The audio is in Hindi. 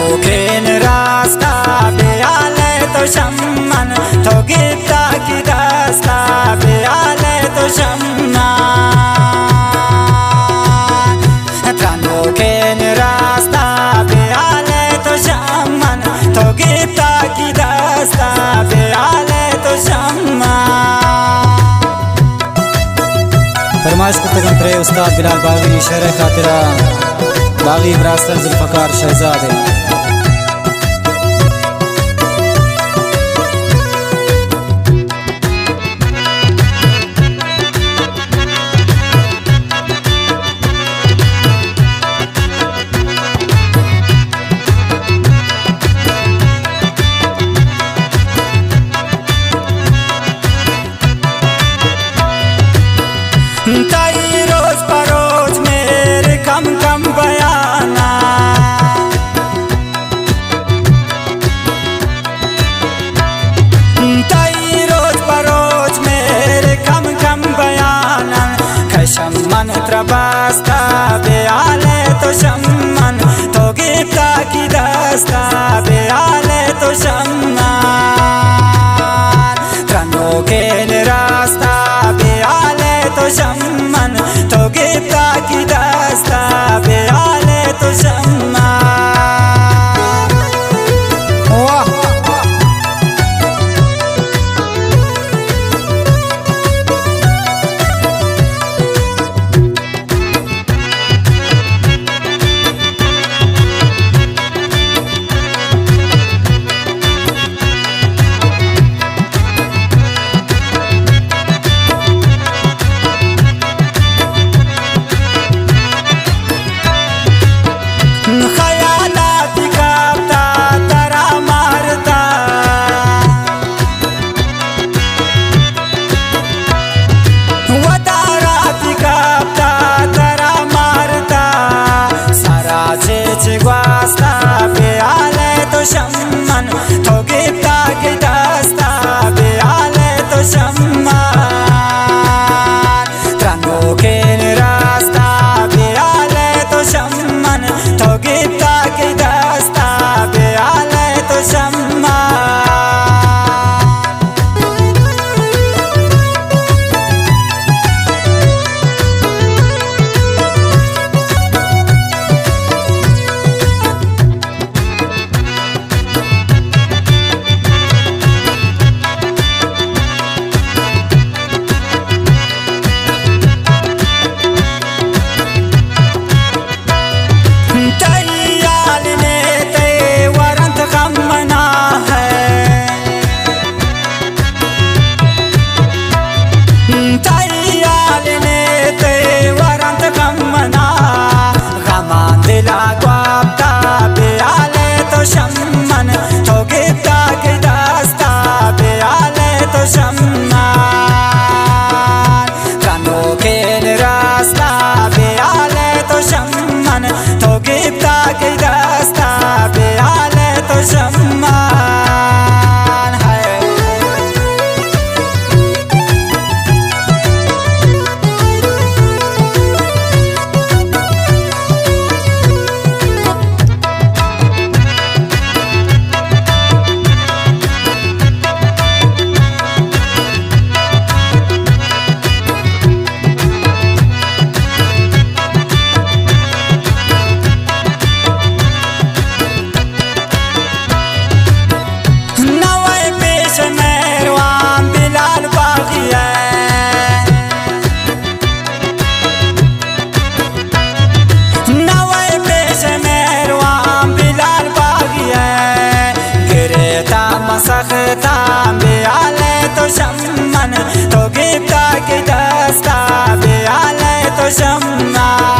Tanoken rasta beale to shamman to gita ki dasta beale to shamman. Tanoken rasta beale to shamman to gita ki dasta beale to shamman. फरमाइश करते थे उस्ताद बिलाल बागी शेर खातिरा बागी ब्रास्तर जुल्फकार शहजादे। ताई रोज परोज मेरे कम कम बयाना, ताई रोज परोज मेरे कम कम बयाना। खशम मन त्रबास्ता बेआले तो शम्मन तो गिफ्ता की दस्ता बेआले तो शम्मान। त्रनो के रास्ता बेआले तो शम्मन तो गिफ्ता की दस्ता बेआले तो शम्मान। वाह वास्ता बेआले तो शम्मन तो गिफ्ता की दस्ता बेआले तो शम्मान। त्रनो के रास्ता बेआले तो शम्मन तो गिफ्ता की दस्ता बेआले तो शम्मान। शम्मन तो गिफ्ता की दस्ता बेआले तो शम्मान। त्रनो के रास्ता बेआले तो शम्मन तो गिफ्ता की दस्ता बेआले तो शम्मान है। सख्ता बेआले तो शम्मन तो गिफ्ता की दस्ता बेआले तो शम्मान।